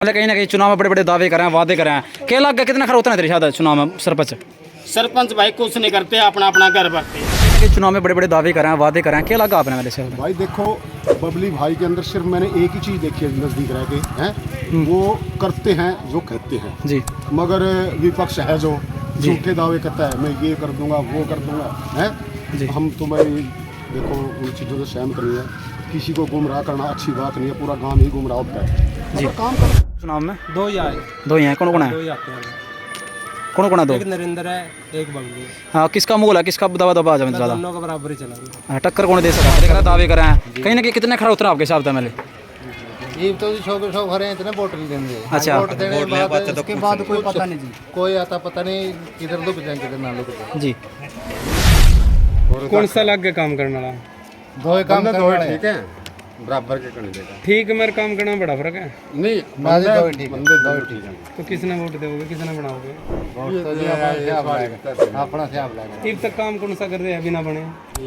मतलब कहीं ना कहीं चुनाव में बड़े बड़े दावे करें, वादे करें, क्या लग कितना खरा होता है तेरे साथ चुनाव में सरपंच? सरपंच भाई कुछ नहीं करते, अपना अपना घर भरते। चुनाव में बड़े बड़े दावे करें, वादे करें, क्या लगा आपने मेरे से? भाई देखो, बबली भाई के अंदर सिर्फ मैंने एक ही चीज़ देखी है नज़दीक रह के, हैं वो करते हैं जो कहते हैं जी, मगर विपक्ष है जो झूठे दावे करता है, मैं ये कर दूंगा वो कर दूंगा, हैं जी। हम तो भाई देखो उन चीज़ों से सहमत नहीं है। किसी को गुमराह करना अच्छी बात नहीं है, पूरा गांव ही गुमराह होता है जी। तो काम कर। चुनाव में दो ही आए, दो ही हैं, कौन कौन दो है? ही आते हैं। कौन है दो? एक नरेंद्र है, एक बबलू। हाँ, किसका मोल है, किसका दवा दबा जाए ज़्यादा? दोनों का बराबर ही चला रहा है। हाँ, टक्कर कौन दे सकता है? दावे करें कहीं ना कहीं कितने खरा उतरा आपके हिसाब से मेरे? ये तो शो भरे हैं, इतने वोट नहीं देंगे। अच्छा। वोट देने के बाद उसके बाद कोई पता नहीं जी, कोई आता पता नहीं किधर लुक जाए किधर ना लुक जाए जी। कौन सा लग के काम करने वाला? दो ही काम करने वाले ठीक है, बराबर के करने देगा ठीक है, मेरे काम करना बड़ा फर्क है। नहीं, बाजी दो ही ठीक है, बंदे दो ही ठीक है। तो किसने वोट दोगे, किसने बनाओगे? तो जी अपना हिसाब लगा अब तक काम कौन सा कर रहे हैं, अभी ना बने?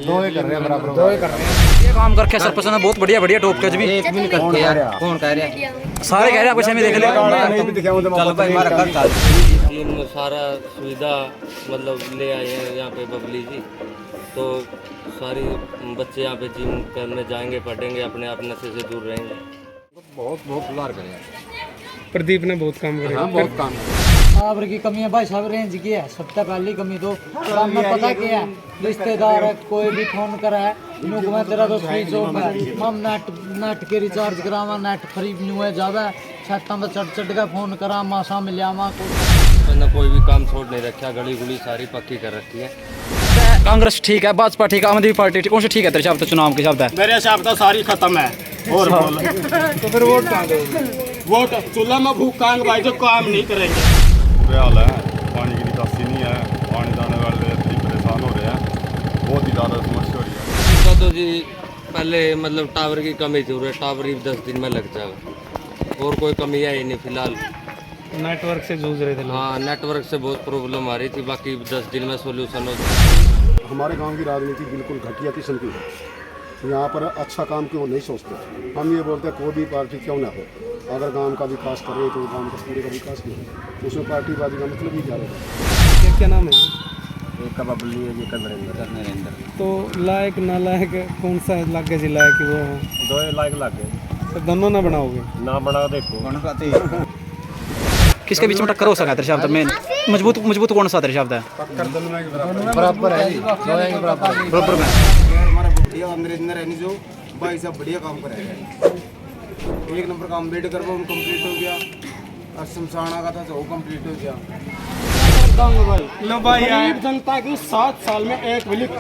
दो ही कर रहे हैं, बराबर दो ही कर रहे हैं। ये काम करके सरपंच ने बहुत बढ़िया बढ़िया टॉप के भी एक भी नहीं करते यार, कौन कह रहा है? सारे कह रहे हैं, कुछ हमें देख ले। जिम में सारा सुविधा मतलब ले आए हैं यहाँ पे बबली जी, तो सारी बच्चे यहाँ पे जिम करने जाएंगे, पढ़ेंगे, अपने आप नशे से दूर रहेंगे। बहुत बहुत सुधार करें, प्रदीप ने बहुत काम करे। बहुत काम पावर की कमी है भाई साहब, रेंज की है सबसे पहली कमी। तो काम में पता क्या है, रिश्तेदार है कोई भी फोन करा है नुक में तेरा तो स्विच ऑफ है, हम नेट के रिचार्ज करावा, नेट फ्री न्यू है जावे छत्ता में चढ़ का फोन करा मासा मिलिया माँ को। मैंने कोई भी काम छोड़ नहीं रखा, गली गुली सारी पक्की कर रखी है। कांग्रेस ठीक है, भाजपा ठीक है, आम आदमी पार्टी ठीक, कौन सी ठीक है तेरे हिसाब से चुनाव के हिसाब से? मेरे हिसाब तो सारी खत्म है। और बोल तो फिर वोट कहाँ दोगे? वोट चूल्हा में भूखांगे भाई, जो काम नहीं करेंगे। बुरे हाल है, पानी की निकासी नहीं है, पानी जाने वाले इतनी परेशान हो रहे हैं, बहुत ही ज़्यादा समस्या हो रही है। इसका तो जी पहले मतलब टावर की कमी थी, टावर ही 10 दिन में लग जाएगा, और कोई कमी है ही नहीं फिलहाल। नेटवर्क से जूझ रहे थे लोग। हाँ, नेटवर्क से बहुत प्रॉब्लम आ रही थी, बाकी 10 दिन में सोल्यूशन हो जाएगा। हमारे गांव की राजनीति बिल्कुल घटिया किस्म की है। यहाँ पर अच्छा काम क्यों नहीं सोचते, हम ये बोलते हैं कोई भी पार्टी क्यों ना हो, अगर गांव का विकास करे तो गांव का पूरे का विकास नहीं हो, उसमें पार्टीबाजी का मतलब ही क्या रहेगा। क्या नाम है? एक का बबली है, एक का नरेंद्र। तो लायक नालायक कौन सा लग गया जिला है कि वो है? दो ही लाइक लग गए, तो दोनों ना बनाओगे? ना बना देखो किसके बीच में टक्कर हो सकता है तेरे हिसाब से? मेन मजबूत कौन सा तेरे हिसाब से? बराबर है जी, दो ही बराबर बराबर में। हमारा बढ़िया नरेंद्र है जो भाई साहब बढ़िया काम करेगा। एक नंबर काम बेड कर वो कंप्लीट हो गया, और शमशाना का था तो वो कंप्लीट हो गया। लो भाई, गरीब जनता की 7 साल में एक विलिक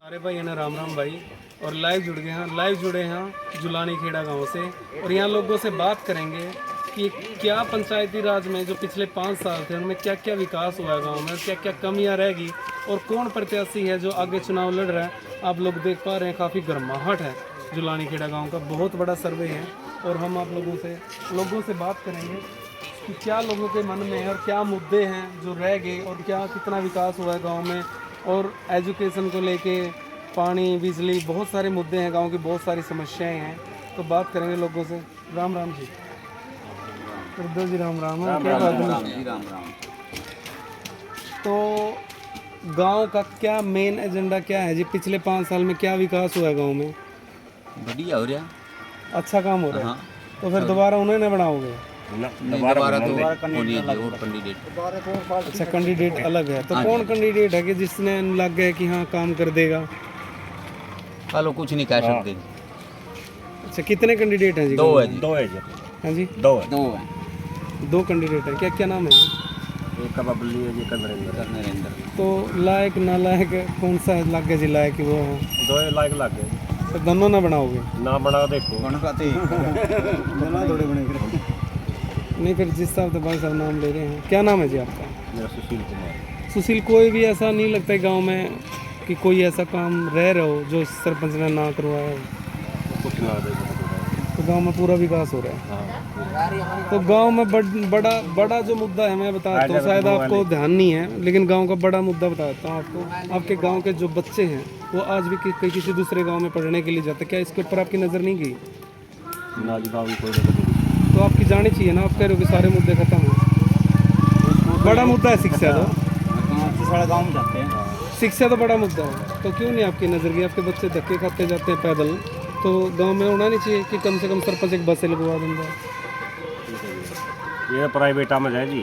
अरे भाई है ना, राम राम भाई। और लाइव जुड़े हैं जुलानी खेड़ा गांव से, और यहाँ लोगों से बात करेंगे कि क्या पंचायती राज में जो पिछले 5 साल थे उनमें क्या क्या विकास हुआ है गांव में, क्या क्या कमियां रहेगी, और कौन प्रत्याशी है जो आगे चुनाव लड़ रहा है। आप लोग देख पा रहे हैं काफ़ी गर्माहट है जुलानी खेड़ा गाँव का, बहुत बड़ा सर्वे है, और हम आप लोगों से बात करेंगे कि क्या लोगों के मन में है और क्या मुद्दे हैं जो रह गए, और क्या कितना विकास हुआ है गाँव में, और एजुकेशन को लेके, पानी, बिजली, बहुत सारे मुद्दे हैं गांव की, बहुत सारी समस्याएं हैं। तो बात करेंगे लोगों से। राम राम जी। उर्दू जी राम राम। क्या बात है? तो गांव का क्या मेन एजेंडा क्या है जी? पिछले 5 साल में क्या विकास हुआ है गांव में? बढ़िया हो रहा, अच्छा काम हो रहा है। तो फिर दोबारा उन्हें न बनाओगे? अच्छा, कैंडिडेट अलग है। तो कौन कैंडिडेट है कि जिसने लग गया कि हाँ काम कर देगा? चलो कुछ नहीं कह सकते। अच्छा, कितने कैंडिडेट हैं जी? दो है जी, हाँ जी, दो है। 2 कैंडिडेट हैं। क्या क्या नाम है? एक का बबली है, एक का नरेंद्र। तो लायक नालायक कौन सा लग गया जिला है कि वो है? दो ही लाइक लग गए, तो दोनों ना बनाओगे? ना बना देखो नहीं, फिर जिस हिसाब से भाई साहब नाम ले रहे हैं। क्या नाम है जी आपका? मेरा सुशील कुमार। सुशील, कोई भी ऐसा नहीं लगता है गांव में कि कोई ऐसा काम रह रहा हो जो सरपंच ने ना करवाया हो? लगा देगा। तो गांव में पूरा विकास हो रहा है। तो गांव में बड़ा जो मुद्दा है, मैं बताता हूँ, शायद आपको ध्यान नहीं है, लेकिन गांव का बड़ा मुद्दा बताता हूँ आपको। आपके गांव के जो बच्चे हैं वो आज भी कहीं किसी दूसरे गांव में पढ़ने के लिए जाते, क्या इसके ऊपर आपकी नज़र नहीं गई? तो आपकी जानी चाहिए ना, आप कह रहे हो कि सारे मुद्दे खत्म हो। बड़ा मुद्दा है शिक्षा, तो सारा गाँव में जाते हैं। शिक्षा तो बड़ा मुद्दा है, तो क्यों नहीं आपकी नज़र गई? आपके बच्चे धक्के खाते जाते हैं पैदल, तो गांव में होना नहीं चाहिए कि कम से कम सरपंच एक बसें लगवा दूंगा? ये प्राइवेट में जाए जी,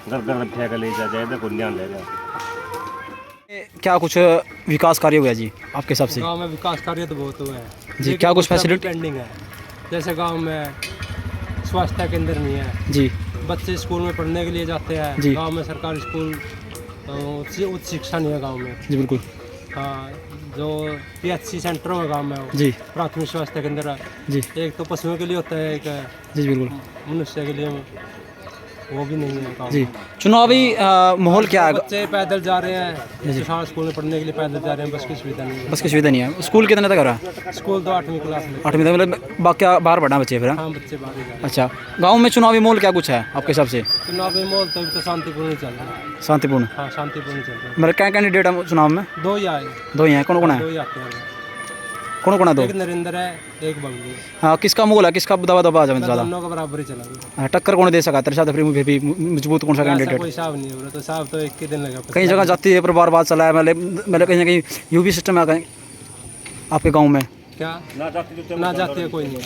घर घर रखा के ले जाए तो कौन ध्यान देगा। क्या कुछ विकास कार्य हुआ जी आपके हिसाब से? गांव में विकास कार्य तो बहुत हुआ है जी, क्या कुछ फैसिलिटी पेंडिंग है? जैसे गांव में स्वास्थ्य केंद्र नहीं है जी, बच्चे स्कूल में पढ़ने के लिए जाते हैं। जी। गांव में सरकारी स्कूल उच्च शिक्षा नहीं है गांव में। जी बिल्कुल हाँ, जो PHC सेंटर है गांव में, जी, प्राथमिक स्वास्थ्य केंद्र है, जी एक तो पशुओं के लिए होता है, एक जी बिल्कुल मनुष्य के लिए, वो भी नहीं है गाँव जी। में। चुनावी माहौल क्या है? बच्चे पैदल जा रहे हैं, किसान स्कूल में पढ़ने के लिए पैदल जा रहे हैं, बस की सुविधा नहीं है। बस की सुविधा नहीं है। स्कूल कितने तक हो रहा है? स्कूल तो 8वीं क्लास में। 8वीं तक, मतलब बाकी बाहर पढ़ना बच्चे फिर? हाँ, बच्चे बाहर ही जा रहे हैं। अच्छा, गांव में चुनावी माहौल क्या कुछ है आपके हिसाब से? चुनावी माहौल तो अभी तो शांतिपूर्ण ही चल रहा है। शांतिपूर्ण? हाँ, शांतिपूर्ण चल रहा है। मतलब क्या कैंडिडेट है चुनाव में? दो ही आए, दो ही हैं? कौन कौन है? दो ही आते हैं। कौन है दो? एक नरेंद्र है, एक बबली है। हाँ, किसका माहौल है, किसका दबा दबा है ज़्यादा? दोनों का बराबर ही चला गया। हाँ, टक्कर कौन दे सका तेरे साथ? फिर भी मजबूत कौन सा ऐसा कैंडिडेट? कोई हिसाब नहीं हो रहा, तो हिसाब तो एक ही दिन लगा। कई जगह जाती है पर बार बात चला है, मतलब कहीं ना कहीं यूपी सिस्टम है आपके गांव में? क्या ना जाती है कोई नहीं।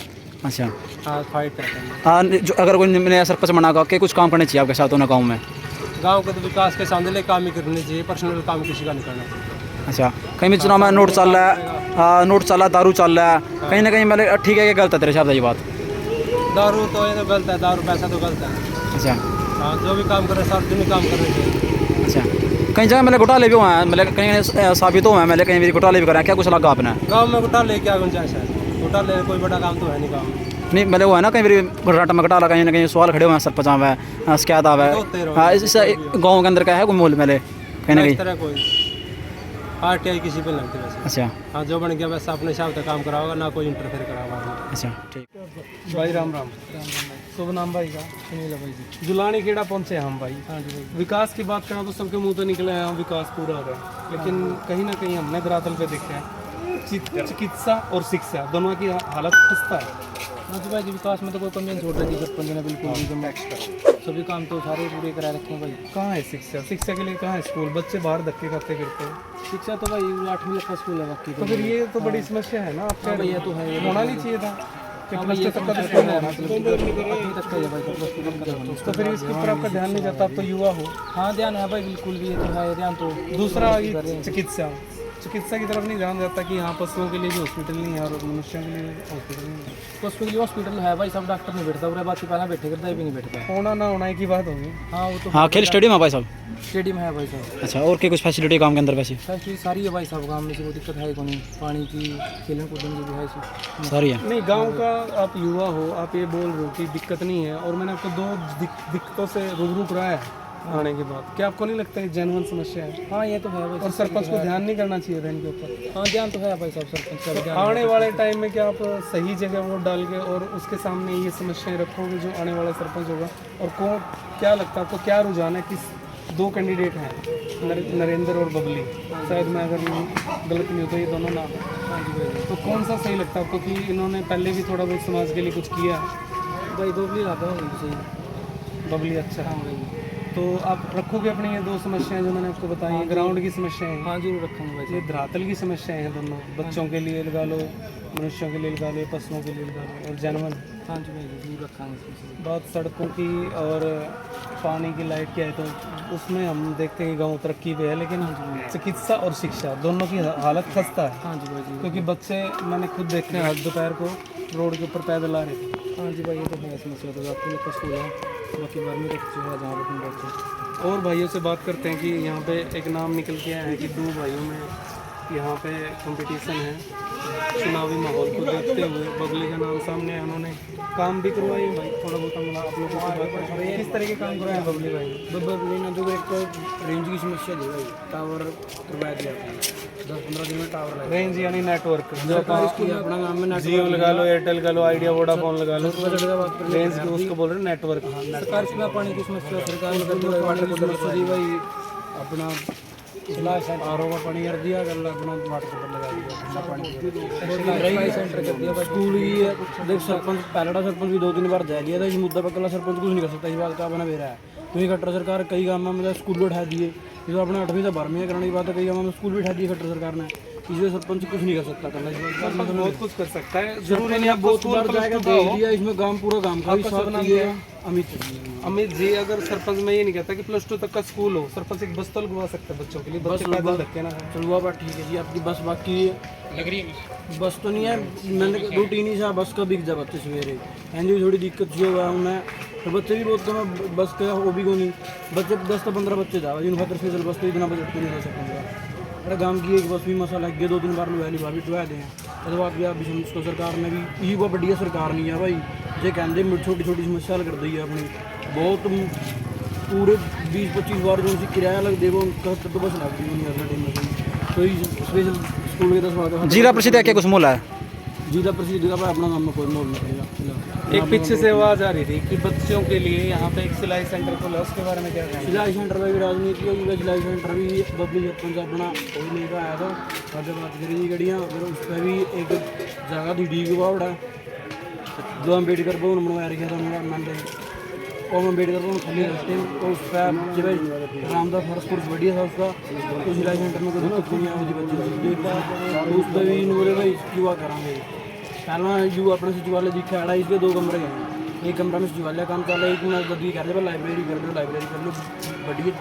अच्छा, हाँ, फाइट करते हैं। हाँ, जो अगर कोई नया सरपंच बना के कुछ काम करने चाहिए आपके साथ होना गाँव में? गाँव के तो विकास के सामने काम ही करने चाहिए, पर्सनल काम किसी का नहीं करना चाहिए। अच्छा, कहीं भी चुनाव में नोट चल रहा है, नोट चल रहा है, दारू चल रहा है, कहीं ना कहीं मतलब ठीक है कि गलत है तेरे हिसाब से ये बात? दारू तो ये तो गलत है, दारू पैसा तो गलत है। अच्छा हाँ, जो भी काम कर रहे हैं सार्वजनिक काम करने चाहिए। अच्छा, कई जगह मतलब घोटाले भी हुए हैं, मतलब कहीं साबित हुए हैं, मतलब कहीं भी घोटाले भी कर रहे हैं, क्या कुछ लगा आपने? गाँव में घोटाले क्या गुंजाइश है? घोटाले कोई बड़ा काम तो है नहीं गाँव में। नहीं, मतलब वो है ना, कहीं भी घोटाला में घोटाला, कहीं ना कहीं सवाल खड़े हुए हैं सरपंच में, शिकायत आवा है। हाँ, इससे गाँव के अंदर क्या है कोई माहौल मेले कहीं ना इस कहीं? तरह कोई RTI किसी पे लगती वैसे। अच्छा हाँ, जो बन गया वैसा अपने हिसाब से काम कराओगा, ना कोई इंटरफेयर कराओगा। अच्छा, ठीक। भाई राम राम। शुभ नाम भाई का? सुनील भाई जी। जुलानी खेड़ा पहुँचे हम भाई। हाँ जी भाई। विकास की बात करें तो सबके मुंह तो निकले हैं विकास पूरा हो रहा है, लेकिन कहीं ना कहीं हमने धरातल पे देखा है चिकित्सा और शिक्षा दोनों की हालत खस्ता है। हाँ जी भाई जी, विकास में तो कोई कमी नहीं छोड़ रही सरपंच ने, बिल्कुल भी सभी काम तो सारे पूरे करा रखे हैं भाई। कहाँ है शिक्षा? शिक्षा के लिए कहाँ है स्कूल? बच्चे बाहर धक्के खाते फिरते हैं। शिक्षा तो भाई 8वीं तक का स्कूल है बाकी तो फिर ये तो बड़ी समस्या है ना, आप कह रहे ये तो है, होना नहीं चाहिए था। प्लस टू तक का स्कूल है, 8वीं तक का है भाई, प्लस टू तक का। तो फिर इसके ऊपर आपका ध्यान नहीं जाता? आप तो युवा हो। हाँ, ध्यान है भाई, बिल्कुल भी ये तो है ध्यान। तो दूसरा चिकित्सा की तरफ नहीं ध्यान जाता कि यहाँ पशुओं के लिए भी हॉस्पिटल नहीं है और मनुष्यों के लिए हॉस्पिटल नहीं है। पशुओं के लिए हॉस्पिटल है भाई, सब डॉक्टर नहीं बैठता, पूरे बात पहले बैठे करता है, भी नहीं बैठता। होना ना होना की बात होगी। हाँ, वो तो हाँ, खेल स्टेडियम है भाई साहब? स्टेडियम है भाई साहब। अच्छा, और क्या कुछ फैसिलिटी काम के अंदर वैसे? फैसिलिटी सारी है भाई साहब, गाँव में से कोई दिक्कत है नहीं, पानी की, खेलने कूदने की भी है सारी है। नहीं, गांव का आप युवा हो, आप ये बोल रहे हो कि दिक्कत नहीं है, और मैंने आपको दो दिक्कतों से रूबरू कराया है आने के बाद। क्या आपको नहीं लगता है जेन्युइन समस्या है? हाँ, ये तो है भाई। और सरपंच को ध्यान नहीं करना चाहिए था इनके ऊपर? हाँ, ध्यान तो है भाई साहब, सरपंच का ध्यान। आने वाले टाइम में क्या आप सही जगह वोट डाल के और उसके सामने ये समस्याएं रखोगे जो आने वाला सरपंच होगा? और कौन, क्या लगता है आपको, क्या रुझान है? किस दो कैंडिडेट हैं, नरेंद्र और बबली, शायद मैं अगर गलत नहीं हो तो ये दोनों नाम है, तो कौन सा सही लगता है आपको कि इन्होंने पहले भी थोड़ा बहुत समाज के लिए कुछ किया है? भाई बबली लाता हूँ सही। बबली अच्छा है। हाँ भाई। तो आप रखोगे अपनी ये दो समस्याएं जो मैंने आपको बताई हैं? ग्राउंड की समस्याएं हैं, हाँ जरूर रखेंगे भाई। ये धरातल की समस्याएं हैं दोनों, बच्चों के लिए लगा लो, मनुष्यों के लिए लगा लो, पशुओं के लिए लगा लो, और जानवर। हाँ जी भाई, जरूर रखेंगे। बात सड़कों की और पानी की, लाइट की है, तो उसमें हम देखते हैं कि गाँव तरक्की पे है, लेकिन चिकित्सा और शिक्षा दोनों की हालत खस्ता है। हाँ जी भाई जी, क्योंकि बच्चे मैंने खुद देखे हैं आज दोपहर को रोड के ऊपर पैदल आ रहे थे। हाँ जी भाई, ये तो है समस्या। तो आपके लोग का स्कूल है, बाकी 12वीं तक जो है जहाँ पर बच्चे। और भाइयों से बात करते हैं कि यहाँ पे एक नाम निकल के आया है कि 2 भाइयों में यहाँ पे कंपटीशन है चुनावी माहौल को देखते हुए बबली का नाम सामने है, उन्होंने काम भी करवाए भाई। थोड़ा बहुत हम आप लोगों से बात करें, किस तरह के काम करवाए बबली भाई? बबली ने तो एक तो रेंज की समस्या थी भाई, टावर करवा दिया 10-15 दिन में टावर लगा। रेंज यानी नेटवर्क, सरकारी स्कूल अपना गाँव में जियो लगा लो, एयरटेल लगा लो, आइडिया, वोडाफोन लगा लो, रेंज उसको बोल रहे हैं नेटवर्क। सरकारी स्कूल में पानी की समस्या, सरकारी स्कूल में पानी की समस्या थी भाई। अपना आर का पानी कर दिया, कल अपना वाटर कूलर लगा दिया ठंडा पानी सेंटर कर दिया। स्कूल ही देख सरपंच पहला सरपंच भी 2-3 बार जा लिया था इस मुद्दा पर, कल सरपंच कुछ नहीं कर सकता इस बात का बना बेरा है। क्योंकि खट्टर सरकार कई गाँव में मतलब स्कूल भी उठा दिए, ये तो अपना 8वीं से 12वीं कराने की बात है, कई गाँव में स्कूल भी उठा दिए खट्टर सरकार ने। इसलिए सरपंच कुछ नहीं कर सकता, करना सरपंच बहुत कुछ कर सकता है, जरूरी नहीं आप बहुत बार जाएगा देख लिया इसमें गाँव पूरा गाँव का भी साथ दिया। अमित जी, अगर सरपंच में ये नहीं कहता कि +2 तक का स्कूल हो, सरपंच एक बस तो लगवा सकता है बच्चों के लिए, बच्चे पैदल धक्के ना खाएं। चलवा बात ठीक है जी आपकी बस, बाकी लग रही है बस तो नहीं है, मैंने रूटीन ही सा बस का बिक जा बच्चे सवेरे एंजॉय थोड़ी दिक्कत जो हुआ उन्हें, तो बच्चे भी बहुत कम बस का वो भी को नहीं, बच्चे 10 से 15 बच्चे जा जिन खातर स्पेशल बस तो इतना बजट नहीं हो सकता। अरे गाँव की एक बस भी मसा लग गया, 2-3 बार लोग भाभी टुआ दें तो बात भी आप भी सरकार ने भी यही वो बढ़िया सरकार नहीं है भाई, जो कहते छोटी छोटी समस्या हल कर दी है अपनी। बहुत पूरे 20-25 बार जो किराया लग देगा उनका तो बस लग गई तो स्पेशल स्कूल के 10 बार जिला परिषद है क्या कुछ मोल है? जिला परिषद का अपना नाम में कोई मोल नहीं पड़ेगा। एक पीछे से आवाज़ आ रही थी कि बच्चों के लिए यहाँ पे एक सिलाई सेंटर खोला, उसके बारे में क्या कहना है? सिलाई सेंटर में भी राजनीति होगी, सिलाई सेंटर भी बबली सरपंच अपना कोई लेकर आया था, आज बात करी गड़ियाँ, फिर उस पर भी एक जगह थी डी बावड़ा जो अम्बेडकर भवन बनवाया रखा था मंदिर, और अम्बेडकर भवन खाली रखते हैं, और उस पर जब रामदास फर्स्ट कोर्स बढ़िया था उसका, तो सिलाई सेंटर में कोई दिक्कत नहीं आई बच्चे तो उस पर भी बोले भाई युवा कराएंगे। पहला यू अपने सचिवालय दिखा है, इसके 2 कमरे हैं, एक कमरा में सचिवालय काम चल रहा है, एक में गद्दी कर रहे लाइब्रेरी कर लो, लाइब्रेरी कर लो बढ़िया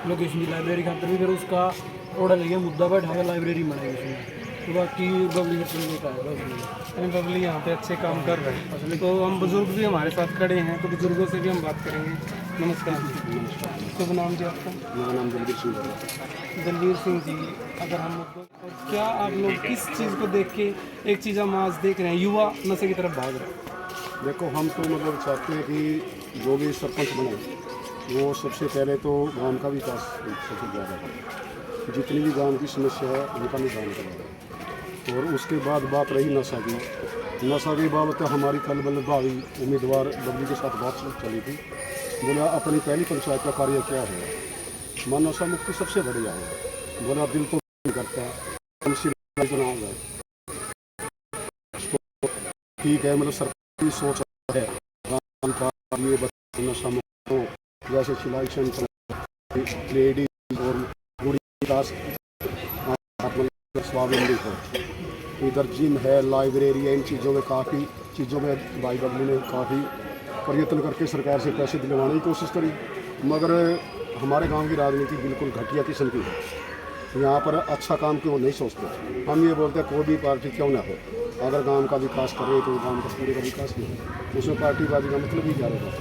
लोकेशन की लाइब्रेरी खातर भी, फिर उसका ऑर्डर लेके मुद्दा पर उठा के लाइब्रेरी बनाएगी उसमें, तो बाकी बबली का बबली यहाँ पे अच्छे काम कर रहे हैं। तो हम बुजुर्ग भी हमारे साथ खड़े हैं, तो बुजुर्गों से भी हम बात करेंगे। नमस्कार। शुभ नाम जी आपका? मेरा नाम दलवीर सिंह है। दलवीर सिंह जी, अगर हम क्या आप लोग किस चीज़ को देख के, एक चीज़ हम आज देख रहे हैं युवा नशे की तरफ भाग रहे हैं? देखो हम तो मतलब चाहते हैं कि जो भी सरपंच बने वो सबसे पहले तो गांव का विकास सबसे ज़्यादा करें, जितनी भी गांव की समस्या है उनका निदान करें, और उसके बाद बात रही नशा की बाबत हमारी कल मतलब भावी उम्मीदवार बबली के साथ बात चली थी, बोला अपनी पहली पंचायत का कार्य क्या है, मां नशा मुक्ति सबसे बढ़िया है, बोला दिल तो नहीं करता चुनाव है तो ठीक है, मतलब सरकार की सोच है ये नशा मुक्त हो, जैसे सिलाई सेंटर लेडीज और विकास स्वावलंबी हो, इधर जिम है, लाइब्रेरी है, इन चीज़ों में काफ़ी चीज़ों में भाई बबली ने काफ़ी प्रयत्न करके सरकार से पैसे दिलवाने की कोशिश करी, मगर हमारे गांव की राजनीति बिल्कुल घटिया किस्म की है। यहाँ पर अच्छा काम क्यों नहीं सोचते, हम ये बोलते हैं कोई भी पार्टी क्यों ना हो, अगर गांव का विकास करे तो गांव का पूरे का विकास नहीं हो, उसमें पार्टीबाजी का मतलब ही क्या रहेगा।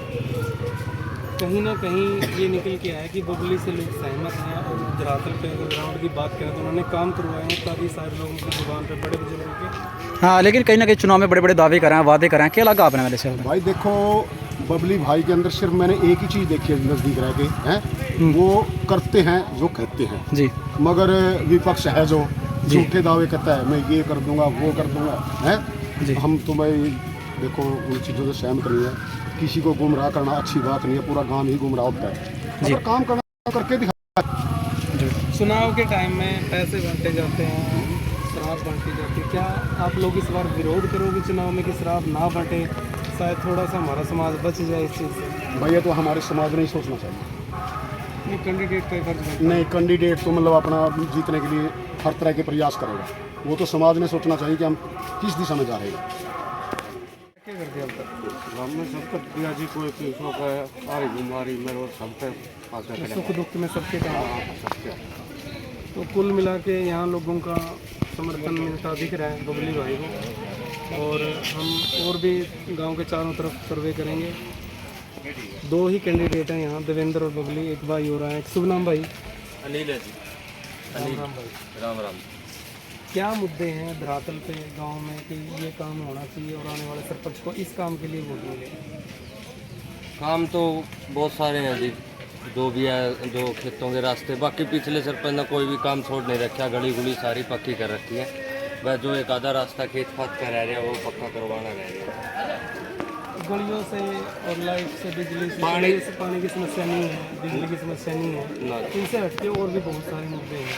कहीं ना कहीं ये निकल के आया कि बबली से लोग सहमत हैं, और धरातल पे अगर ग्राउंड की बात करें तो उन्होंने काम करवाए हैं काफ़ी सारे लोगों की जुबान पे, बड़े बुजुर्गों के। हाँ, लेकिन कहीं ना कहीं चुनाव में बड़े बड़े दावे कराएं, वादे कराएं, क्या लगा आपने मेरे से? भाई देखो बबली भाई के अंदर सिर्फ मैंने एक ही चीज़ देखी है नज़दीक रह के, हैं वो करते हैं जो कहते हैं जी, मगर विपक्ष है जो झूठे दावे करता है, मैं ये कर दूंगा वो कर दूंगा, हैं हम तो भाई देखो उन चीज़ों से सहमत नहीं है, किसी को गुमराह करना अच्छी बात नहीं है, पूरा गांव ही गुमराह होता है, अगर काम करना करके दिखा। चुनाव के टाइम में पैसे बांटे जाते हैं, शराब बांटी जाती है, क्या आप लोग इस बार विरोध करोगे चुनाव में कि शराब ना बांटे, शायद थोड़ा सा हमारा समाज बच जाए इस चीज़ से? भैया तो हमारे समाज नहीं सोचना चाहिए, नहीं कैंडिडेट का फर्ज नहीं कैंडिडेट तो मतलब अपना जीतने के लिए हर तरह के प्रयास करेगा, वो तो समाज ने सोचना चाहिए कि हम किस दिशा में जा रहे हैं। क्या करते हैं अब तक? गाँव में सबका दिया जी, कोई किसी का सारी बीमारी में और सबके सुख दुख में सबके काम, तो कुल मिला के यहाँ लोगों का समर्थन मिलता दिख रहा है बबली भाई को, और हम और भी गांव के चारों तरफ सर्वे करेंगे। 2 ही कैंडिडेट हैं यहाँ, देवेंद्र और बबली, एक भाई हो रहा है। शुभ नाम भाई? अनिल है जी, अनिल। राम भाई। राम राम। क्या मुद्दे हैं धरातल पे गांव में कि ये काम होना चाहिए और आने वाले सरपंच को इस काम के लिए वोट मिलेगा? काम तो बहुत सारे हैं जी, जो भी है, जो खेतों के रास्ते, बाकी पिछले सरपंच ने कोई भी काम छोड़ नहीं रखा, गली गुली सारी पक्की कर रखी है। वह जो एक आधा रास्ता खेत खात का रह रहा है वो पक्का करवाना रह गया। गलियों से और लाइट से, बिजली से, पानी की समस्या नहीं है, बिजली की समस्या नहीं है, इनसे हटके और भी बहुत सारे मुद्दे हैं।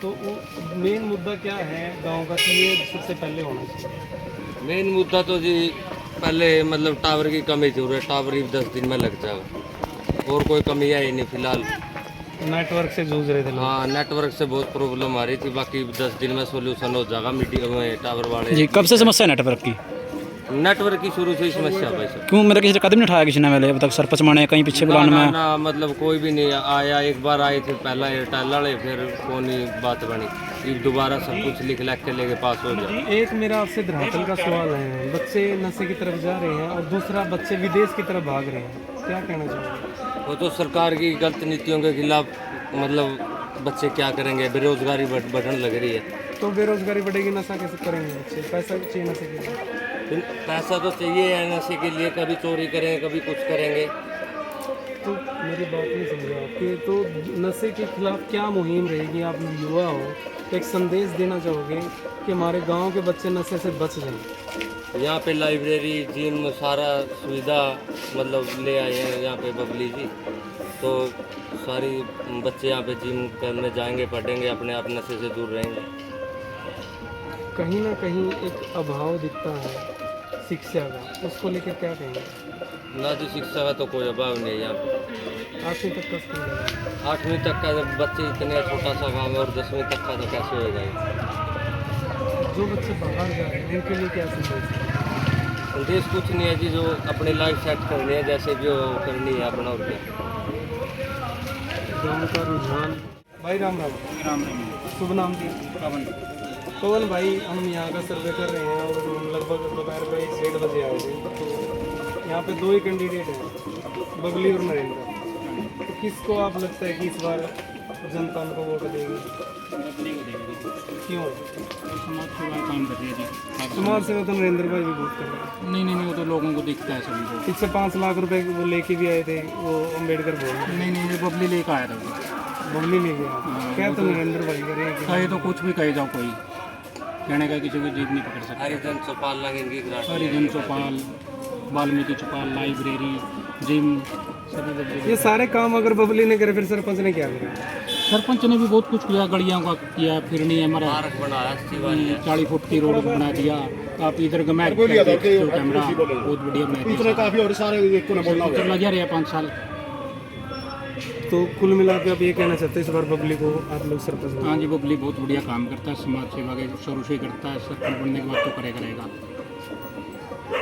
तो वो मेन मुद्दा क्या है गांव का कि ये सबसे पहले होना चाहिए? मेन मुद्दा तो जी पहले मतलब टावर की कमी थी, टावर ही 10 दिन में लग जाएगा, और कोई कमी है ही नहीं फिलहाल। नेटवर्क से जूझ रहे थे लोग। हाँ, नेटवर्क से बहुत प्रॉब्लम आ रही थी, बाकी 10 दिन में सोल्यूशन हो जाएगा। मीडिया में टावर वाले जी कब से समस्या है नेटवर्क की? नेटवर्क की शुरू से ही समस्या है भाई साहब। क्यों मेरा किसी ने कदम नहीं उठाया किसी ने पहले अब तक? सरपंच माने कहीं पीछे बुलाने में ना मतलब कोई भी नहीं आया। एक बार आए थे पहला एयरटेल वाले, फिर कौन ही बात बनी, फिर दोबारा सब कुछ लिख लिख के लेके पास हो गया। एक मेरा आपसे धरातल का सवाल है, बच्चे नशे की तरफ जा रहे हैं और दूसरा बच्चे विदेश की तरफ भाग रहे हैं, क्या कहना चाहोगे? वो तो सरकार की गलत नीतियों के खिलाफ, मतलब बच्चे क्या करेंगे, बेरोजगारी बढ़ने लग रही है। तो बेरोजगारी बढ़ेगी, नशा कैसे करेंगे बच्चे? पैसा चाहिए नशे के लिए, पैसा तो चाहिए है नशे के लिए, कभी चोरी करेंगे कभी कुछ करेंगे। तो मेरी बात नहीं समझा आपकी। तो नशे के खिलाफ क्या मुहिम रहेगी? आप युवा हो तो एक संदेश देना चाहोगे कि हमारे गांव के बच्चे नशे से बच जाएं? यहाँ पे लाइब्रेरी, जिम, सारा सुविधा मतलब ले आए हैं यहाँ पे बबली जी, तो सारी बच्चे यहाँ पे जिम करने जाएंगे, पढ़ेंगे, अपने आप नशे से दूर रहेंगे। कहीं ना कहीं एक अभाव दिखता है शिक्षा का, उसको लेकर क्या कहेंगे? ना जी, शिक्षा का तो कोई अभाव नहीं है यहाँ पे। 8वीं तक का स्कूल है, 8वीं तक का जब बच्चे इतने छोटा सा गाँव है, और 10वीं तक का तो कैसे हो जाएगा? जो बच्चे बाहर जा रहे हैं उनके लिए क्या संदेश है? संदेश कुछ नहीं है जी, जो अपनी लाइफ सेट करनी है, जैसे भी वो करनी है अपना, और क्या। गाँव का रुझान। भाई राम राम। राम राम। शुभ नाम जी? पवन भाई, हम यहाँ का सर्वे कर रहे हैं और लगभग दोपहर में 1-1:30 बजे आए थे। तो यहाँ पे 2 ही कैंडिडेट हैं, बबली और नरेंद्र। तो किसको आप लगता है कि इस बार जनता उनको वोट देगी? क्यों? समाज सेवा काम कर रही है जी। समाज सेवा तो नरेंद्र भाई भी बहुत कर रहे हैं। नहीं वो तो लोगों को दिखता है सभी को। पीछे 5 लाख रुपए वो लेके भी आए थे, वो अम्बेडकर बोल। नहीं ये बबली लेकर आया था। बबली लेके आया क्या? तो नरेंद्र भाई करे कहे तो कुछ भी कहे जाओ, कोई कहने का किसी को जीत नहीं पकड़ सकता। हरिजन चौपाल लगेंगी, हरिजन चौपाल, वाल्मीकि चौपाल, लाइब्रेरी, जिम, सभी बबली। ये सारे काम अगर बबली ने करे फिर सरपंच ने क्या करा? सरपंच ने भी बहुत कुछ किया, गलियों का किया, फिरनी है हमारा, पार्क बनाया, 40 फुट की रोड बना दिया। आप इधर का मैच कैमरा बहुत बढ़िया बनाया, काफी और सारे एक को ना बोलना होगा। लगा रहा 5 साल। तो कुल मिला के आप ये कहना चाहते हैं इस बार बबली को आप लोग सरपंच बनाएं? हाँ जी, बबली बहुत बढ़िया काम करता है, समाज सेवा के शुरू से ही करता है, सरपंच बनने के बाद तो करेगा।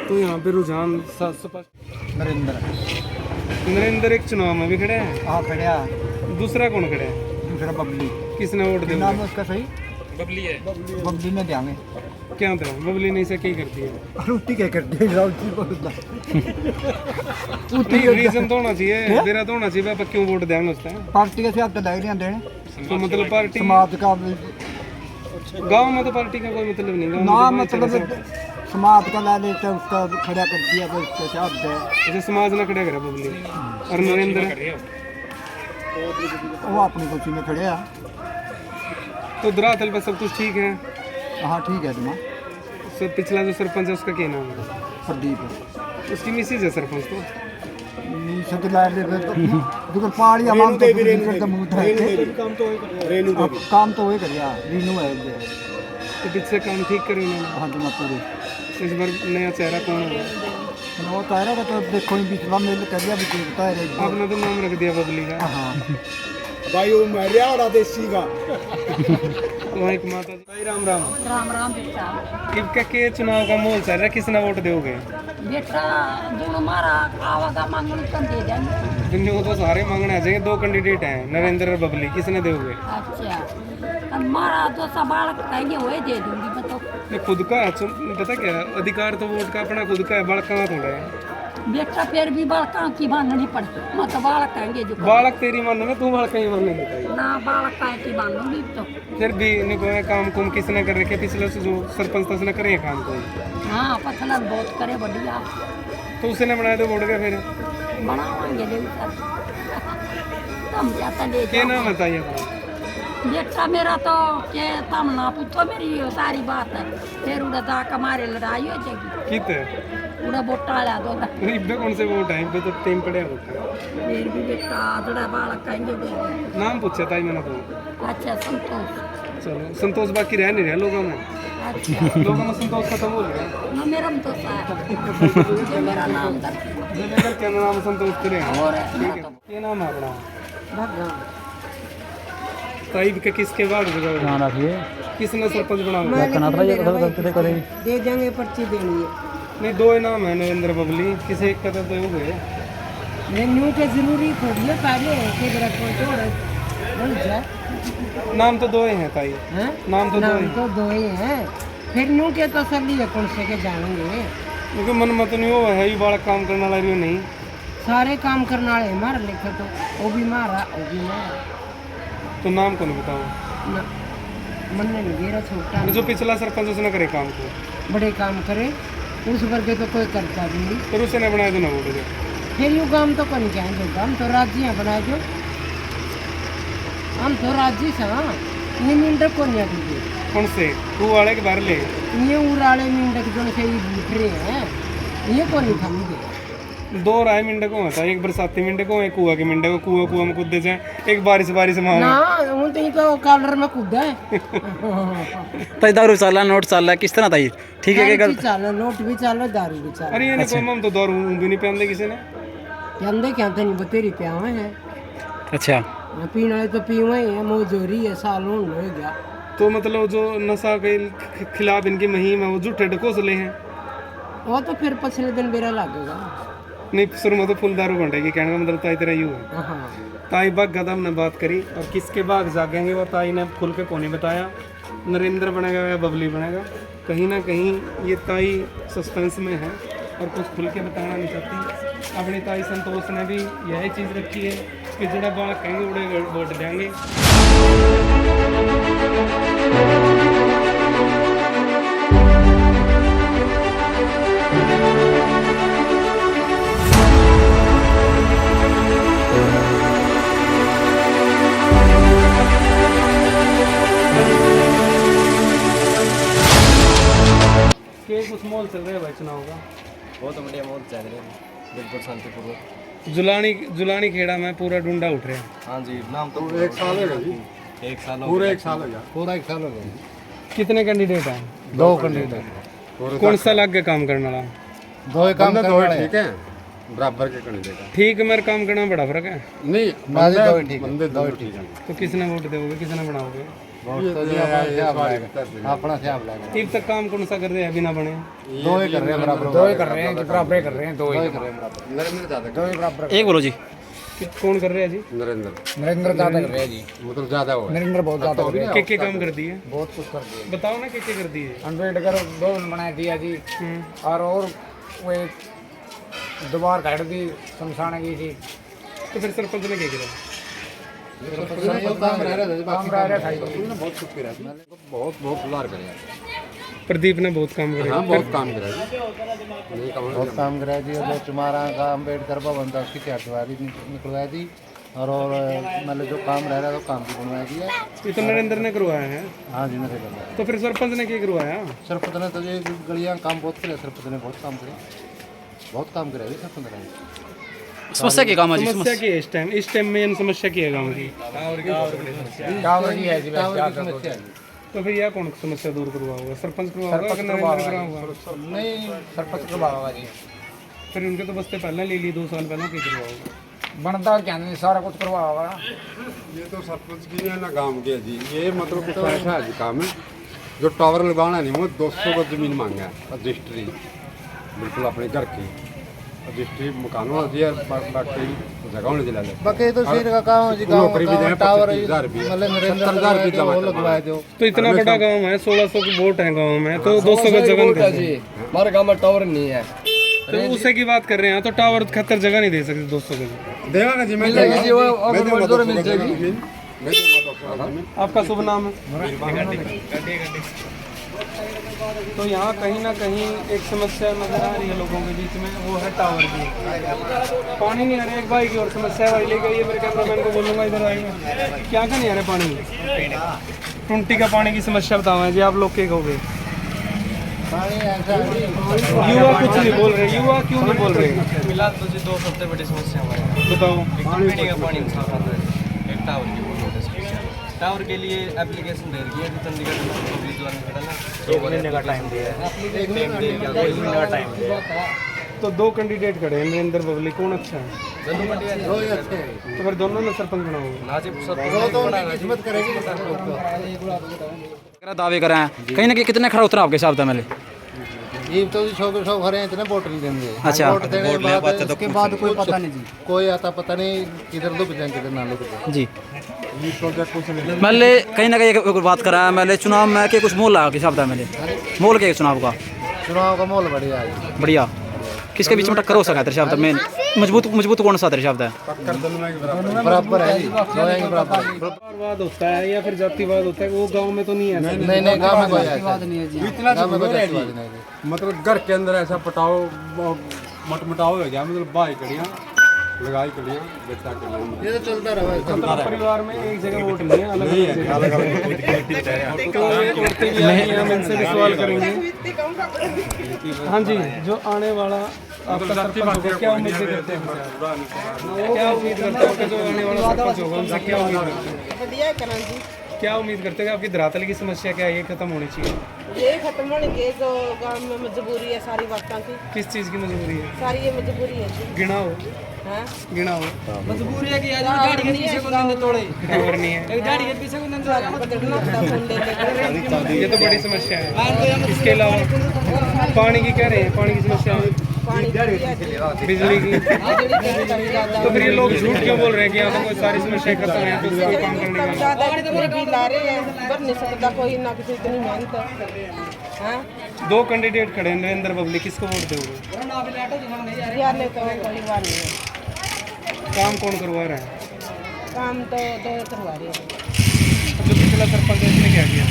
तो यहाँ पे रुझान स्पष्ट। नरेंद्र एक चुनाव में भी खड़े हैं। हाँ खड़ा, दूसरा कौन खड़े हैं? दूसरा बबली। किसने वोट दिया? नाम है उसका सही? बबली है। बबली ने देंगे। क्या था बबली ने इसे क्या करती है? रोटी क्या करती है? रीजन तो होना चाहिए, मेरा तो होना चाहिए, क्यों वोट देंगे उस टाइम? पार्टी के हिसाब से लग रहे हैं, तो मतलब पार्टी समाज का गांव में तो पार्टी का कोई मतलब नहीं, ना मतलब समाज का ला लेते उसका खड़ा कर दिया तो उसके हिसाब से। जैसे समाज ने खड़ा करा बबली और नरेंद्र वो अपनी कुर्सी में खड़े हैं। तो धरातल पे सब कुछ ठीक है? हाँ ठीक है तुम्हारा। सब पिछला जो सरपंच है उसका क्या नाम है? प्रदीप। उसकी मिसेज है सरपंच तो पहाड़ी काम तो वही कर रीनू है। तो पीछे काम ठीक करे उन्होंने? हाँ तो पूरे। इस बार नया चेहरा कौन है? वो तायरा का तो देखो पिछला मेल कर दिया आपने तो नाम रख दिया बबली का। हाँ भाई वो मर्यादा देसी का। वहाँ एक माता जी। भाई राम राम। राम राम बेटा। इनका के चुनाव का माहौल चल रहा है, किसने वोट दोगे? बेटा दोनों मारा आवागा मांगने कम दे देंगे। दुनिया को तो सारे मांगने आ जाएंगे, 2 कैंडिडेट हैं नरेंद्र और बबली, किसने दोगे? अच्छा मारा तो सवाल कहेंगे वही दे दूंगी। बताओ ये खुद का पता क्या अधिकार तो वोट का अपना खुद का है, बड़का थोड़ा है। बेटा फिर भी बालका की बांधनी पड़े मत बालक कहेंगे जो बालक तेरी मानोगे तू बालक ही मानेगी ताई। ना बालक का की बांधूंगी तो फिर भी इनको काम कुम किसने कर रखे पिछले से जो सरपंच था उसने करे काम को हाँ पसलन बहुत करे बढ़िया तो उसने बनाया तो वोट गया फिर बनावाएंगे ले सर तुम जाता ले क्या जाओ। नाम है ताई अपना? बेटा मेरा तो के तुम ना पूछो मेरी सारी बात है फिर उड़ा जा हमारे लड़ाई हो जाएगी कित उड़ा बोटा ला दो इब्बे कौन से वोट है इब्बे तो टीम पड़े वोट है। फिर भी बेटा थोड़ा बालक कहेंगे नाम पूछे ताई मैंने तो अच्छा संतोष चलो संतोष बाकी रह नहीं रहा लोगों में अच्छा लोगों में संतोष खत्म हो गया ना मेरा तो साहब जो मेरा नाम कर जगह क्या नाम संतोष करे और ये नाम है अपना भगवान ताई के किसके बाद जगह ध्यान रखिए किसने सरपंच बना दे देंगे पर्ची देनी है नहीं दो इनाम है नरेंद्र बबली किसी एक का तो हो गए मेन्यू के जरूरी थोड़ी है पहले के जरा बोल जाए नाम तो दो ही हैं ताई नाम तो दो ही तो दो ही हैं फिर न्यू के तो सर लिए कौन से के जानेंगे क्योंकि मन मत नहीं हो है ही बड़ा काम करने वाला भी नहीं सारे काम करने वाले मार लिखे तो वो भी मारा वो भी मारा तो नाम कौन बताओ ना मन नहीं गिरा छोटा जो पिछला सरपंच उसने करे काम को बड़े काम करे उस वर्ग तो कोई करता भी नहीं फिर उसने बनाया तो ना वोट दे फिर यू काम तो कौन क्या जो काम तो राज्य बनाए जो हम तो राज्य से हाँ ये मिंडक को नहीं आती कौन से तू वाले के बाहर ले ये उड़ाले मिंडक जो से ये बूट रहे हैं ये को नहीं थमी दो राय मिंडक को होता है एक बरसाती मिंडक को एक कुआ के मिंडक को कुआ में कूदे जाए एक बारिश में ना उन तो कॉलर में कूदा है ताई दारू चल रहा है नोट चल रहा है किस तरह ताई ठीक है क्या चलो नोट भी चलो दारू भी चलो अरे ये कोई हम तो दारू भी नहीं पहनते किसी ने पहनते क्या तो नहीं बतेरी पे आवे हैं अच्छा पीना है तो पीवे है मौजूरी है सालों हो गया तो मतलब जो नशा के खिलाफ इनकी मुहिम है वो झूठे ढकोसले हैं वो तो फिर पिछले दिन मेरा लगेगा नहीं शुरू में तो फुल दारू बंटेगी कहने का मतलब ताई तेरा यूँ है हाँ ताई बाग गदा हमने बात करी और किसके बाग जागेंगे वो ताई ने खुल के कौन बताया नरेंद्र बनेगा या बबली बनेगा कहीं ना कहीं ये ताई सस्पेंस में है और कुछ खुल के बताना नहीं चाहती अपनी ताई संतोष ने भी यही चीज़ रखी है कि जड़ा बाल कहेंगे उड़े वोट देंगे कुछ माहौल चल रहा है भाई चुनाव का बहुत बढ़िया माहौल चल रहा है बिल्कुल शांतिपूर्वक जुलानी खेड़ा में पूरा डूंडा उठ रहा है हाँ जी नाम तो एक साल हो गया जी एक साल पूरा एक साल हो गया पूरा एक साल हो गया कितने कैंडिडेट हैं दो कैंडिडेट कौन सा लग गया काम करने वाला दो ही काम करने वाले ठीक है बराबर के कैंडिडेट ठीक मेरे काम करना बड़ा फर्क है नहीं दो ही ठीक है बंदे दो ठीक है तो किसने वोट दोगे किसने बनाओगे बहुत तो जी अपना हिसाब लगा अब तक काम कौन सा कर रहे हैं बिना बने दो ही कर रहे हैं बराबर दो ही कर रहे हैं बराबर कर रहे हैं दो ही कर रहे हैं बराबर नरेंद्र ज्यादा दो ही बराबर एक बोलो जी कौन कर रहे हैं जी नरेंद्र नरेंद्र ज्यादा कर रहे हैं जी मतलब ज्यादा हो नरेंद्र बहुत ज्यादा कर रहे हैं के काम कर दिए बहुत कुछ कर दिए बताओ ना के कर दिए अम्बेडकर दो बना दिया जी और वो दोबारा काट दी शमशान की थी तो फिर सरपंच ने क्या किया काम रह रहा था बहुत कुछ किया बहुत बहुत सुधार करे प्रदीप ने बहुत काम करे हाँ बहुत काम करा जी बहुत काम कराया जी जो तुम्हारा का अम्बेडकर भवन था उसकी चारदीवारी निकलवाई थी और मतलब जो काम रह रहा था काम भी बनवाया दिया ये तो नरेंद्र ने करवाया है हाँ जी नरेंद्र तो फिर सरपंच ने क्या करवाया सरपंच ने तो ये गलियाँ काम बहुत करे सरपंच ने बहुत काम करे सरपंच ने समस्या की काम है जी समस्या की है इस टाइम में समस्या की है गाँव की टावर की है जी समस्या है तो फिर यह कौन समस्या दूर करवाओगे सरपंच करवाओगे कि नरेंद्र करवाओगे नहीं सरपंच करवाओगा जी फिर उनके तो बस्ते पहले ले लिए 2 साल पहले क्या करवाओगे बनता क्या नहीं सारा कुछ करवाओगा ये तो सरपंच की है ना गांव के जी ये मतलब तो ऐसा है जी काम है जो टावर लगाना नहीं वो 200 गज जमीन मांगा है रजिस्ट्री बिल्कुल अपने घर की रजिस्ट्री मकान होना चाहिए बाकी जगह होनी चाहिए बाकी तो सिर का काम है जी गांव टावर मतलब नरेंद्र वो लगवाए दो तो इतना बड़ा गांव है 1600 की वोट है गांव में तो 200 गज जगह हमारे गांव में टावर नहीं है तो उसे की बात कर रहे हैं, तो टावर खतर जगह नहीं दे सकते 200 के लिए। देगा ना जी, मैं मिलेगी जी, वो अगर मजदूर मिल जाएगी। मैं दूंगा डॉक्टर। आपका शुभ नाम है? तो यहाँ कहीं ना कहीं एक समस्या नजर आ रही है लोगों के बीच में, वो है टावर की। पानी नहीं आ रहा है, एक भाई की और समस्या भाई लेके आइए, मेरे कैमरामैन को बोलूँगा इधर आएगा। क्या क्या नहीं आ रहा पानी? टुंटी का पानी की समस्या बताओ जी, आप लोग के कहोगे? युवा कुछ नहीं बोल रहे, युवा क्यों नहीं बोल रहे? मिला तो जी 2 सबसे बड़ी समस्या हमारे बताओ। पीने का पानी साफ आता है, एक टावर की बहुत बड़ी समस्या। टावर के लिए एप्लीकेशन दे रही है कि चंडीगढ़ में पब्लिक वाला खड़ा ना, 1 महीने का टाइम दिया है, 1 महीने का टाइम दिया है। तो 2 कैंडिडेट खड़े हैं, नरेंद्र बबली, कौन अच्छा है? तो फिर दोनों में सरपंच बना होगा। दावे करें कहीं ना कहीं कितने खड़ा उतरा आपके हिसाब से मेले? ये तो 100 के 100 खड़े हैं, इतने वोट नहीं देंगे। अच्छा। वोट देने के बाद उसके बाद कोई पता नहीं जी, कोई आता पता नहीं किधर लुक जाए किधर ना लुक जाए जी। मैंने कहीं ना कहीं एक बात करा है, मैंने चुनाव में के कुछ मोल लगा हिसाब था, मैंने मोल के चुनाव का माहौल बढ़िया है। बढ़िया। किसके बीच में टक्कर हो सका तेरे शब्द में? मजबूत कौन सा तेरे शब्द है? बराबर है जी, जातिवाद होता है या फिर जातिवाद होता है, वो गांव में तो नहीं है। नहीं गांव में कोई जातिवाद नहीं है जी, इतना गांव में कोई जातिवाद नहीं है जी। मतलब घर के अंदर ऐसा पटाओ मटमटाओ हो गया, मतलब भाई कड़ियाँ लगाई कड़ियाँ बेचा कड़ियाँ, ये तो चलता रहा है। मतलब परिवार में एक जगह वोट नहीं है, अलग अलग। तो ये औरतें भी आई हैं, हम इनसे भी सवाल करेंगे। हाँ जी, जो आने वाला आपका सरपंच होगा, क्या उम्मीद करते हैं? क्या उम्मीद करते हैं जो आने वाला सरपंच होगा, उनसे क्या उम्मीद करते हैं? क्या उम्मीद करते हैं? आपकी धरातल की समस्या क्या है, ये खत्म होनी चाहिए? ये खत्म होने के जो गांव में मजबूरी है सारी बातों की। किस चीज़ की मजबूरी है? सारी ये मजबूरी है। गिना हो, हाँ? गिना हो। मजबूरी है कि आज गाड़ी के पीछे को नंद तोड़े, टावर नहीं है, गाड़ी के पीछे को नंद ये तो बड़ी समस्या है। इसके अलावा पानी की कह रहे हैं, पानी की समस्या है, बिजली की। तो फिर ये लोग झूठ क्यों बोल रहे हैं कि यहाँ पर कोई सारी समस्या खत्म है, तो कोई काम करने का? ला रहे हैं, भर नहीं सकता कोई ना, किसी इतनी मेहनत। हाँ? 2 कैंडिडेट खड़े हैं, नरेंद्र बबली, किसको वोट दोगे? यार ने तो कोई बात नहीं है। काम कौन करवा रहा है? काम तो 2 करवा रहे हैं। जो पिछला सरपंच है उसने क्या किया?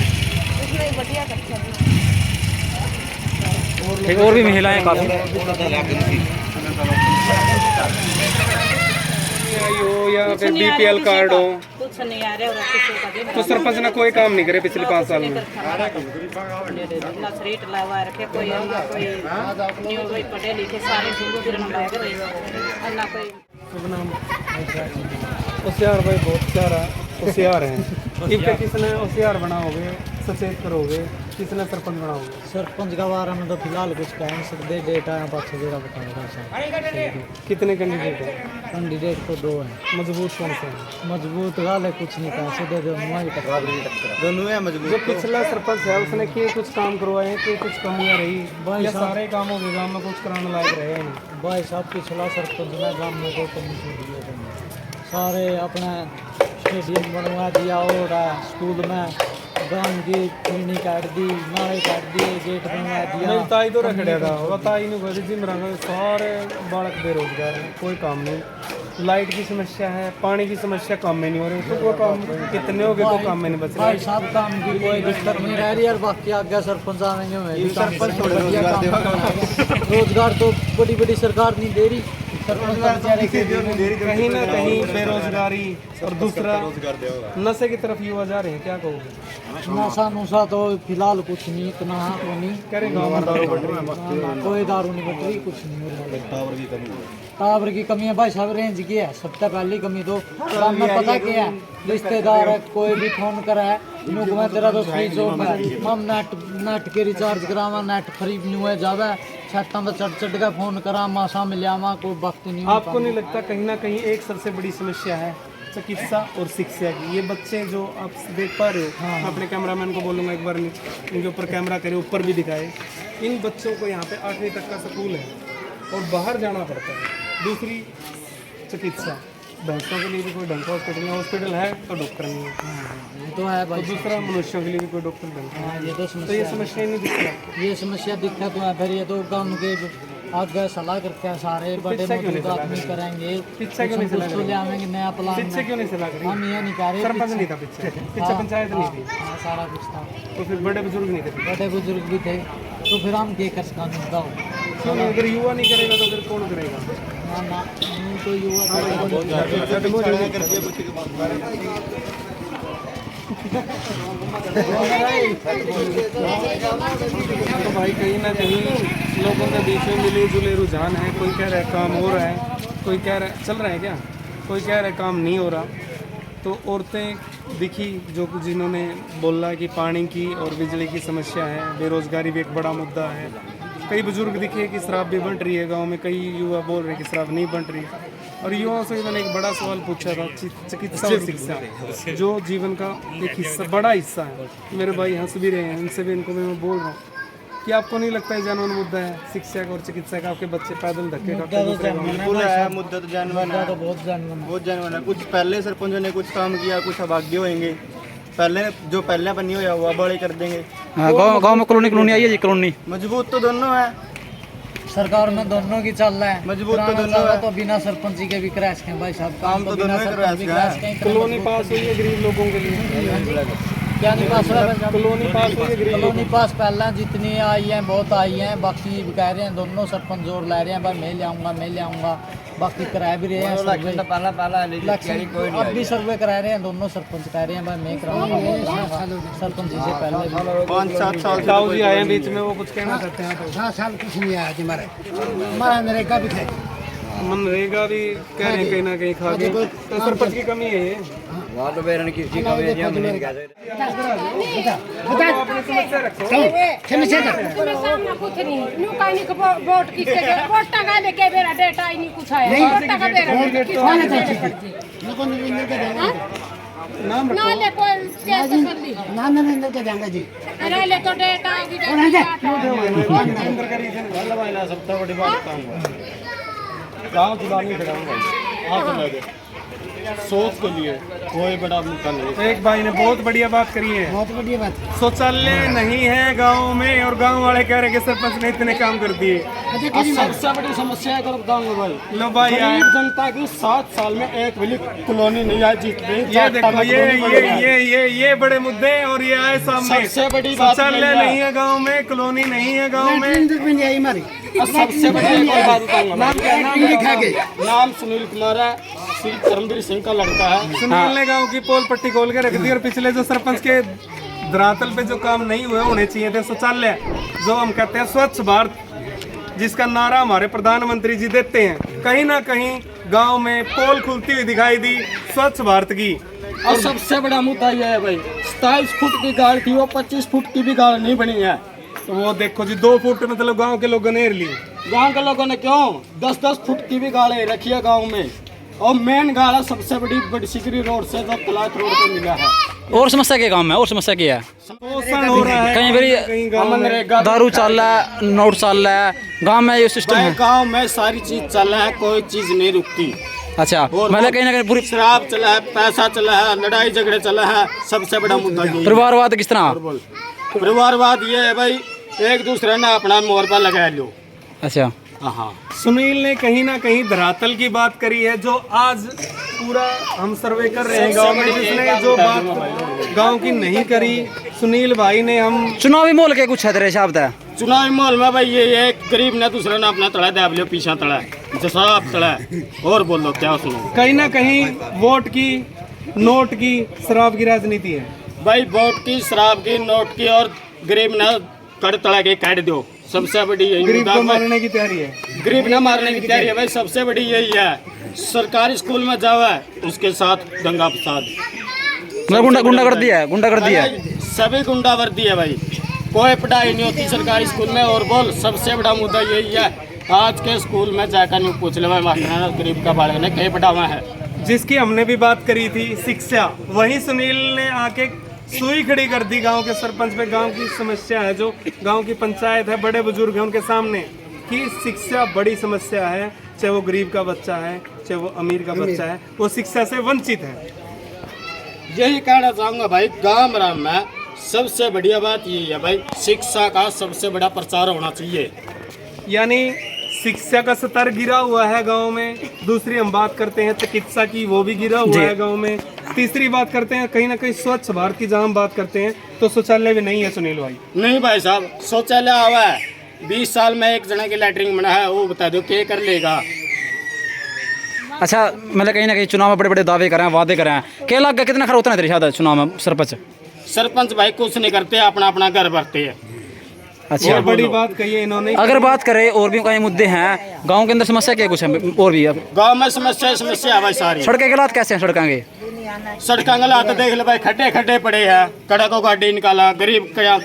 उसने बढ़िया अच्छा और भी महिलाएं काफी हो या फिर BPL कार्ड हो, कुछ नहीं आ रहा। तो सरपंच ने कोई काम नहीं करे पिछले 5 साल में। ना रेट लगा रखे, कोई कोई पढ़े लिखे सारे ना कोई। शुभ नाम? होशियार भाई, बहुत सारा होशियार हैं। इनके किसने होशियार बनाओगे, सचेत करोगे, किसने सरपंच बनाओगे? सरपंच का बारे में तो फिलहाल कुछ कह नहीं सकते, डेट आया पाछे देगा बताएगा। कितने कैंडिडेट हैं? कैंडिडेट तो 2 हैं। मजबूत कौन से हैं? मजबूत गाले कुछ नहीं, पैसे दे दो दोनों है मजबूत। जो पिछला सरपंच है उसने किए कुछ काम करवाए हैं कि कुछ कमियां रही, या सारे काम हो गए गाँव में, कुछ कराने लायक रहे नहीं? भाई साहब पिछला सरपंच ने गाँव में कोई कमी छोड़ी है, सारे अपना स्टेडियम बनवा दिया और स्कूल में गांव की पीनी काट दी, नाले काट दिए, गेट बनवा दिया। नहीं ताई तो रखड़ा था, वो ताई ने कहा जी मेरा सारे बालक बेरोजगार हैं, कोई काम नहीं। लाइट की समस्या है, पानी की समस्या काम में नहीं हो रही, तो वो काम कितने हो गए, कोई काम में नहीं बच रहा। भाई साहब काम की कोई दिक्कत नहीं रह रही और बाकी आगे सरपंच आएंगे, सरपंच रोजगार तो बड़ी बड़ी सरकार नहीं दे रही, कहीं ना कहीं बेरोजगारी और दूसरा नशे की तरफ युवा जा रहे हैं, क्या कहोगे? नशा नुशा तो फिलहाल कुछ नहीं, इतना तो नहीं करे गाँव में दारू बढ़ रही, कोई दारू नहीं बच रही, कुछ नहीं। टावर की कमी है भाई साहब, रेंज की है सबसे पहली कमी तो। काम में पता क्या है, रिश्तेदार है कोई भी फोन करा है, नुक में तेरा तो स्विच ऑफ है, हम नेट के रिचार्ज करावा, नेट फ्री नहीं हुआ जावे, छत्ता में चढ़ का फोन करा, मासा मिलियावा, कोई वक्त नहीं। आपको नहीं लगता कहीं ना कहीं एक सबसे बड़ी समस्या है चिकित्सा और शिक्षा की? ये बच्चे जो आप देख पा रहे हो, अपने कैमरामैन को बोलूँगा एक बार इनके ऊपर कैमरा करे, ऊपर भी दिखाए, इन बच्चों को यहाँ पे 8वीं तक का स्कूल है और बाहर जाना पड़ता है। दूसरी चिकित्सा, भैंसों के लिए भी कोई ढंग का हॉस्पिटल है तो डॉक्टर नहीं है, ये तो है भाई। तो दूसरा मनुष्यों के लिए भी कोई डॉक्टर ढंग का ये तो तो ये समस्या ही नहीं दिख रहा। ये समस्या दिखता तो है, फिर ये तो गाँव के आगे सलाह करते हैं सारे बड़े मौजूद आदमी करेंगे, कुछ ले आवेंगे नया प्लान। पीछे क्यों नहीं सलाह करी? हम ये नहीं कह रहे, सरपंच नहीं था पीछे, पीछे पंचायत नहीं थी, सारा कुछ था। तो फिर बड़े बुजुर्ग नहीं थे, बड़े बुजुर्ग भी थे, तो फिर हम क्या कर सकते बताओ? क्यों नहीं? अगर युवा नहीं करेगा तो फिर कौन करेगा? ना ना तो युवा तो भाई कहीं ना कहीं लोगों के बीच में मिले जुले रुझान है। कोई कह रहा है काम हो रहा है, कोई कह रहा है चल रहा है क्या, कोई कह रहा है काम नहीं हो रहा। तो औरतें दिखी जो जिन्होंने बोला कि पानी की और बिजली की समस्या है, बेरोजगारी भी एक बड़ा मुद्दा है। कई बुजुर्ग दिखे कि शराब भी बंट रही है गांव में, कई युवा बोल रहे हैं कि शराब नहीं बंट रही। और युवाओं से मैंने एक बड़ा सवाल पूछा था, चिकित्सा और शिक्षा जो जीवन का एक हिस्सा, बड़ा हिस्सा है। मेरे भाई हंस भी रहे हैं, उनसे भी इनको मैं बोल रहा हूँ कि आपको नहीं लगता है जानवर मुद्दा है शिक्षा का और चिकित्सा का? आपके बच्चे पैदल धक्के मुद्दा तो जानवर है, बहुत जानवर है। कुछ पहले सरपंचों ने कुछ काम किया, कुछ अभाग्य होंगे, पहले जो पहले बनी हुआ हुआ बड़े कर देंगे। गाँव में कॉलोनी आई है जी, कॉलोनी मजबूत तो दोनों है, सरकार में दोनों की चल रहा है, मजबूत तो दोनों है। तो बिना सरपंची के भी क्रैश के भाई साहब, काम तो दोनों ही क्रैश है। कॉलोनी पास हुई है गरीब लोगों के लिए, क्या नहीं पास हुआ है? कॉलोनी पास हुई है गरीब कॉलोनी पास पहला जितनी आई हैं बहुत आई हैं, बाकी कह रहे हैं दोनों सरपंच जोर ला रहे हैं भाई मैं ले आऊँगा, बाकी करा भी रहे हैं सर्वे। अब भी सर्वे करा रहे हैं, दोनों सरपंच कह रहे हैं भाई मैं कराऊंगा, सरपंच से पहले 5-7 साल ताऊ जी आए हैं बीच में, वो कुछ कहना चाहते हैं? तो 7 साल कुछ नहीं आया हमारा नरेगा भी थे, मनरेगा भी कह रहे हैं कहीं ना कहीं खा के, तो सरपंच की कमी है ये। वहाँ तो बेरन की कमी है, हम नहीं कह सकते। वोट किसके वोट टंगा लेके मेरा डेटा ही नहीं कुछ आया, वोट टंगा नाम ना ले कोई कैसे कर ली नाम नरेंद्र के देंगे जी, अरे ले तो डेटा आएगी सबसे बड़ी बात गाँव चुनावी खड़ा सोच के लिए कोई बड़ा मुद्दा नहीं। एक भाई ने बहुत बढ़िया बात करी है, बहुत बढ़िया बात। शौचालय नहीं है गांव में और गांव वाले कह रहे हैं कि सरपंच ने इतने काम कर दिए। सबसे बड़ी समस्या है गाँव में भाई, लो भाई गरीब जनता की 7 साल में एक भी कॉलोनी नहीं आई जीत में। ये देखो ये बड़े मुद्दे और ये आए सामने। सबसे बड़ी बात शौचालय नहीं है गांव में, कॉलोनी नहीं है गांव में। सबसे बड़ी बात बताऊंगा, नाम सुनील कुमार है, श्री धर्मवीर सिंह का लड़का है। सुनील ने गांव की पोल पट्टी खोल के रख दी और पिछले जो सरपंच के धरातल पे जो काम नहीं हुए होने चाहिए थे, शौचालय जो हम कहते हैं स्वच्छ भारत, जिसका नारा हमारे प्रधानमंत्री जी देते हैं, कहीं ना कहीं गांव में पोल खुलती हुई दिखाई दी स्वच्छ भारत की। और सबसे बड़ा मुद्दा यह है भाई, 27 फुट की गाड़ थी, वो 25 फुट की भी गाड़ नहीं बनी है। तो वो देखो जी 2 फुट मतलब गांव के लोगों ने ली, गांव के लोगों ने क्यों 10-10 फुट की भी गाड़े रखी है गांव में। और मेन गाड़ा सबसे बड़ी सिकरी रोड से जो तलाक रोड पे मिला है। और समस्या क्या गाँव में, और समस्या क्या है? शोषण हो रहा है कहीं मेरी दारू चल रहा है, नोट चल रहा है, गांव में ये सिस्टम है। गांव में सारी चीज चल रहा है, कोई चीज नहीं रुकती। अच्छा मतलब कहीं ना कहीं पूरी शराब चला है, पैसा चला है, लड़ाई झगड़े चला है। सबसे बड़ा मुद्दा ये परिवारवाद किस तरह? परिवारवाद ये है भाई, एक दूसरे ने अपना मोरबा लगा लो। अच्छा हाँ, सुनील ने कहीं ना कहीं धरातल की बात करी है, जो आज पूरा हम सर्वे कर रहे हैं गांव में, जिसने जो बात गांव की नहीं करी सुनील भाई ने। हम चुनावी मोल के कुछ है तेरे हिसाब से? चुनावी माहौल में भाई ये एक गरीब ने दूसरे ने अपना तड़ा दे लियो, पीछा तड़ा जसाब तड़ा। और बोलो क्या सुनो, कहीं ना कहीं वोट की, नोट की, शराब की राजनीति है भाई। वोट की, शराब की, नोट की और गरीब ने कड़ तड़ा के काट दो। सबसे बड़ी यही गरीब को मारने की तैयारी है, गरीब ने मारने की तैयारी है भाई। सबसे बड़ी यही है, सरकारी स्कूल में जावा है उसके साथ दंगा फसाद, गुंडा कर दिया है, गुंडा कर दिया है, सभी गुंडावर्दी है भाई। कोई पढ़ाई नहीं होती सरकारी स्कूल में। और बोल सबसे बड़ा मुद्दा यही है, आज के स्कूल में जाकर नहीं पूछ ले मास्टर गरीब का बालक ने कहीं पढ़ावा है। जिसकी हमने भी बात करी थी शिक्षा, वही सुनील ने आके सुई खड़ी कर दी गांव के सरपंच पे। गांव की समस्या है, जो गांव की पंचायत है, बड़े बुजुर्ग हैं उनके सामने, कि शिक्षा बड़ी समस्या है। चाहे वो गरीब का बच्चा है, चाहे वो अमीर का बच्चा है, वो शिक्षा से वंचित है। यही कहना चाहूँगा भाई, गाँव राम में सबसे बढ़िया बात यही है भाई, शिक्षा का सबसे बड़ा प्रचार होना चाहिए। यानी शिक्षा का स्तर गिरा हुआ है गांव में। दूसरी हम बात करते हैं चिकित्सा की, वो भी गिरा हुआ है गांव में। तीसरी बात करते हैं कहीं ना कहीं स्वच्छ भारत की, जहाँ हम बात करते हैं तो शौचालय भी नहीं है सुनील भाई। नहीं भाई साहब, शौचालय आवा है 20 साल में एक जना की लैटरिन बना है, वो बता दो क्या कर लेगा। अच्छा मतलब कहीं ना कहीं चुनाव में बड़े बड़े दावे करें, वादे करें, क्या लग गया कितना खरा उतना तेरे शायद चुनाव में सरपंच? सरपंच भाई कुछ नहीं करते, अपना अपना घर भरते हैं। अच्छा, और बड़ी बात कही है इन्होंने। अगर बात करें और भी कई मुद्दे हैं गांव के अंदर, समस्या क्या कुछ है और भी? अब गांव में समस्या है भाई सारी। सड़कें के हालात कैसे हैं? सड़क के हालात देख ले भाई, खड्डे खड्डे पड़े हैं, कड़कों गाड़ी निकाला, गरीब क्या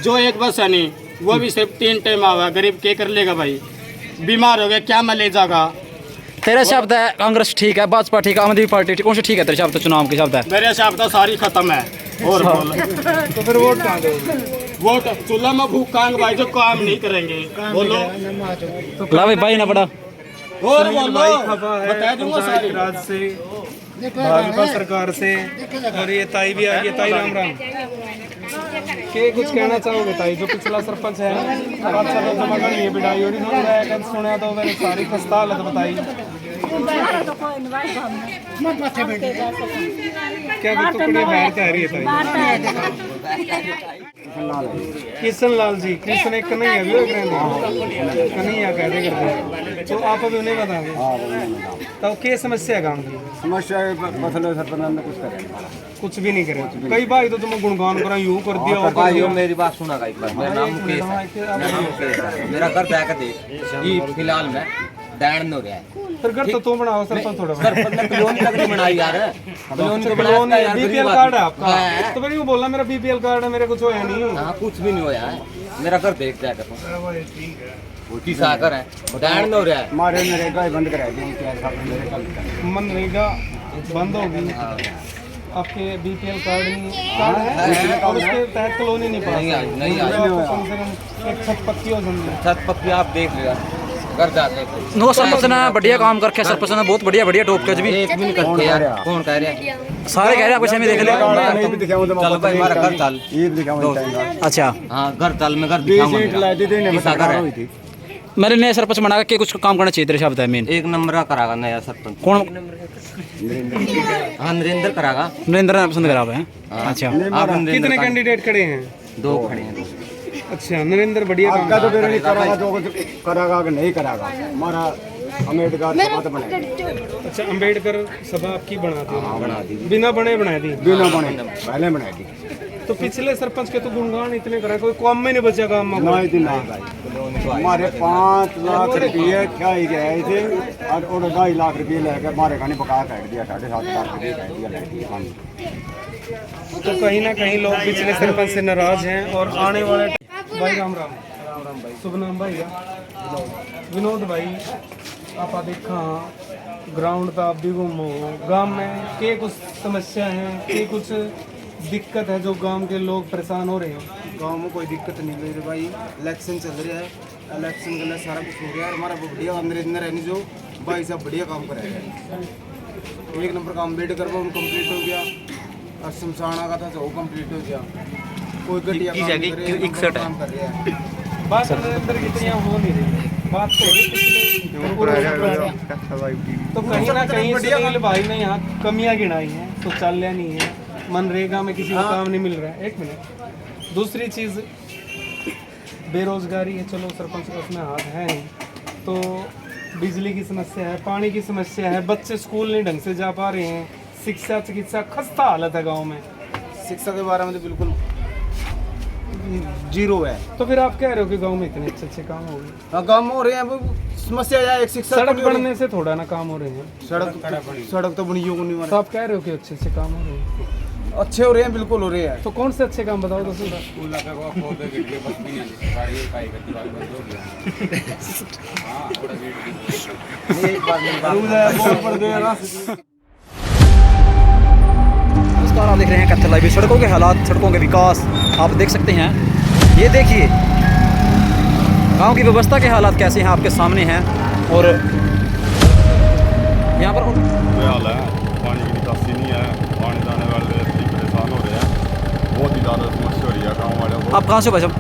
जो एक बस है नहीं वो भी सिर्फ 3 टाइम आवा, गरीब क्या कर लेगा भाई? बीमार हो गया क्या मैं ले जागा? तेरा शब्द है कांग्रेस ठीक है, भाजपा ठीक है, आम आदमी पार्टी ठीक, कौन सी ठीक है तेरे शब्द? चुनाव के शब्द है मेरे शब्द तो सारी खत्म है। और बोल तो फिर वोट कहाँ दोगे? वोट चूल्हा में भूख खाएंगे भाई, जो काम नहीं करेंगे। बोलो ला भाई ना बड़ा और सुनील बोलो, भाई खफा है बता दूंगा पंचायत सारी। राज से, भाजपा सरकार से, और ये ताई भी आ गई। ताई राम राम, के कुछ कहना चाहोगे ताई? जो पिछला सरपंच है 5 सालों से मगर ये बिठाई और इन्होंने सुना तो मैंने सारी खस्ता हालत बताई। क्या वो टुकड़े बाहर कह रही है ताई? किशन लाल जी, कृष्ण एक कन्हैया भी कन्हैया कहते करते, तो आप अभी उन्हें बता दें तो क्या समस्या है गाँव की? समस्या मसले सरपंच ने कुछ करे, कुछ भी नहीं करे। कई बार तो तुम गुणगान करा, यूं कर दिया, वो कर दिया। मेरी बात सुना एक बार। मेरा नाम मुकेश है, मेरा घर जाकर देख ये फिलहाल में डैन हो गया है। फिर घर तो तुम बनाओ सरपंच, थोड़ा सरपंच ने कलोनी लकड़ी बनाई यार, कलोनी को बनाया यार। बीपीएल कार्ड है आपका? तो मैंने बोला मेरा बीपीएल कार्ड है, मेरे कुछ होया नहीं। हाँ कुछ भी नहीं होया है, मेरा घर देख जाकर की साकर है, डैन हो रहा है। हमारे नरेगा बंद करा दी, मनरेगा बंद होगी, आपके बीपीएल कार्ड नहीं है और उसके तहत कॉलोनी नहीं पास है। नहीं कम से कम एक छत पक्की हो जाती। छत पक्की आप देख लिया, घर जाते नो सरपंच ने बढ़िया काम करके, सरपंच ने बहुत बढ़िया बढ़िया टॉप के भी एक भी नहीं करते यार। कौन कह रहे हैं? सारे कह रहे हैं कुछ हमें देख ले। चलो भाई हमारा घर चल। अच्छा हाँ घर चल, मैं घर दिखाऊंगा। मेरे नए सरपंच बना के कुछ काम करना चाहिए तेरे शब्द है मेन। एक नंबर का करागा नया सरपंच। कौन? हाँ नरेंद्र करागा। नरेंद्र ने पसंद करा हुआ है। अच्छा आप कितने कैंडिडेट खड़े हैं? 2 खड़े हैं। अच्छा नरेंद्र बढ़िया काम तो फिर नहीं करागा, जो करागा कि नहीं करागा, हमारा अम्बेडकर सभा तो बनाएगी। अच्छा अम्बेडकर सभा आपकी बनाती है? बना दी, बिना बने बनाई थी? बिना बने पहले बनाई थी। तो पिछले सरपंच के तो गुणगान इतने करे, कोई काम में नहीं बचा काम में। नहीं थी नहीं भाई, हमारे 5 लाख रुपये क्या ही गए थे और 2.5 लाख रुपये लेके हमारे खाने पका काट दिया, 7.5 लाख रुपये काट दिया लाइट की। तो कहीं ना कहीं लोग पिछले सरपंच से नाराज हैं और आने वाले भाई राम राम भाई, शुभ नाम भाई का विनोद भाई, आप देखा ग्राउंड तो आप भी घूमो, गांव में के कुछ समस्या है, के कुछ दिक्कत है जो गांव के लोग परेशान हो रहे हैं? गांव में कोई दिक्कत नहीं लग रही भाई, इलेक्शन चल रहा है, इलेक्शन के लिए सारा कुछ हो गया है। हमारा बढ़िया नरेंद्र है जो भाई साहब बढ़िया काम कराया है। 1 नंबर का अम्बेडकर भवन कंप्लीट हो गया और शमशाना का था जो कंप्लीट हो गया। कोई घटिया काम नहीं कर रहा, 61 काम कर रहा है। बात नरेंद्र की तरह हो नहीं रही, बात तो कहीं ना कहीं सुनील भाई ने यहाँ कमियां गिनाई हैं। शौचालय नहीं है, मनरेगा में किसी को काम नहीं मिल रहा है। एक मिनट, दूसरी चीज़ बेरोजगारी है, चलो सरपंच का उसमें हाथ है ही, तो बिजली की समस्या है, पानी की समस्या है, बच्चे स्कूल नहीं ढंग से जा पा रहे हैं, शिक्षा चिकित्सा खस्ता हालत है गाँव में। शिक्षा के बारे में तो बिल्कुल 0 है। तो फिर आप कह रहे हो कि गांव में इतने अच्छे काम हो गए? हाँ काम हो रहे हैं, वो समस्या है एक शिक्षा। सड़क बनने से थोड़ा ना काम हो रहे हैं। सड़क तो बनी को नहीं। तो आप कह रहे हो कि अच्छे काम हो रहे हैं? अच्छे हो रहे हैं, बिल्कुल हो रहे हैं। तो कौन से अच्छे काम बताओ तो नमस्कार, आप देख रहे हैं कत्थल लाइव। सड़कों के हालात, सड़कों के विकास आप देख सकते हैं। ये देखिए गांव की व्यवस्था के हालात कैसे हैं आपके सामने हैं। और यहाँ पर हाल है, पानी की निकासी नहीं है, पानी जाने वाले व्यक्ति परेशान हो रहे हैं, बहुत ही ज़्यादा समस्या हो रही है गाँव वालों को। आप कहाँ से भाई साहब?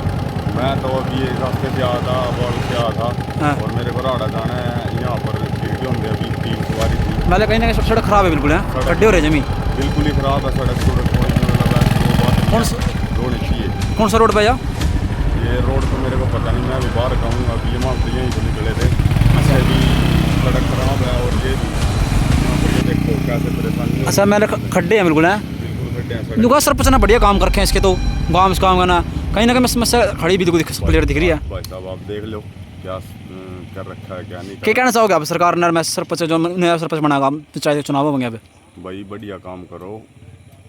मैं तो अभी एक रास्ते से आया था, बॉल से आया था। हाँ। और मेरे को राड़ा जाना है, यहाँ पर गिरते होंगे अभी 3 सवारी थी। मतलब कहीं ना कहीं सड़क खराब है बिल्कुल, है खड्डे हो रहे जमीन बिल्कुल ही खराब है सड़क, सड़क कोई नहीं मतलब कौन रोड चाहिए। कौन सा रोड पे या ये रोड तो मेरे को पता नहीं, मैं अभी बाहर कहूँगा अभी ये मामले यहीं से निकले थे। अच्छा भी सड़क खराब है और ये भी यहाँ पर ये देखो कैसे परेशानी है। अच्छा मैंने खड्डे हैं बिल्कुल, है बिल्कुल खड्डे हैं सड़क। दुका सरपंच ने बढ़िया काम कर रखे हैं इसके, तो गाँव से काम करना कहीं ना कहीं समस्या खड़ी भी क्लियर दिख रही है। भाई साहब आप देख लो क्या कर रखा है क्या नहीं क्या कहना चाहोगे आप सरकार ने, मैं सरपंच जो नया सरपंच बनागा पंचायत चुनाव होंगे अब? भाई बढ़िया काम करो,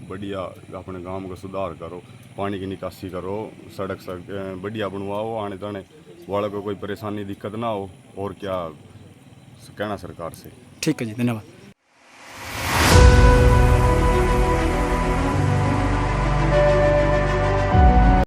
बढ़िया अपने गांव का सुधार करो, पानी की निकासी करो, सड़क बढ़िया बनवाओ, आने जाने वालों को कोई परेशानी दिक्कत ना हो। और क्या कहना सरकार से। ठीक है जी, धन्यवाद।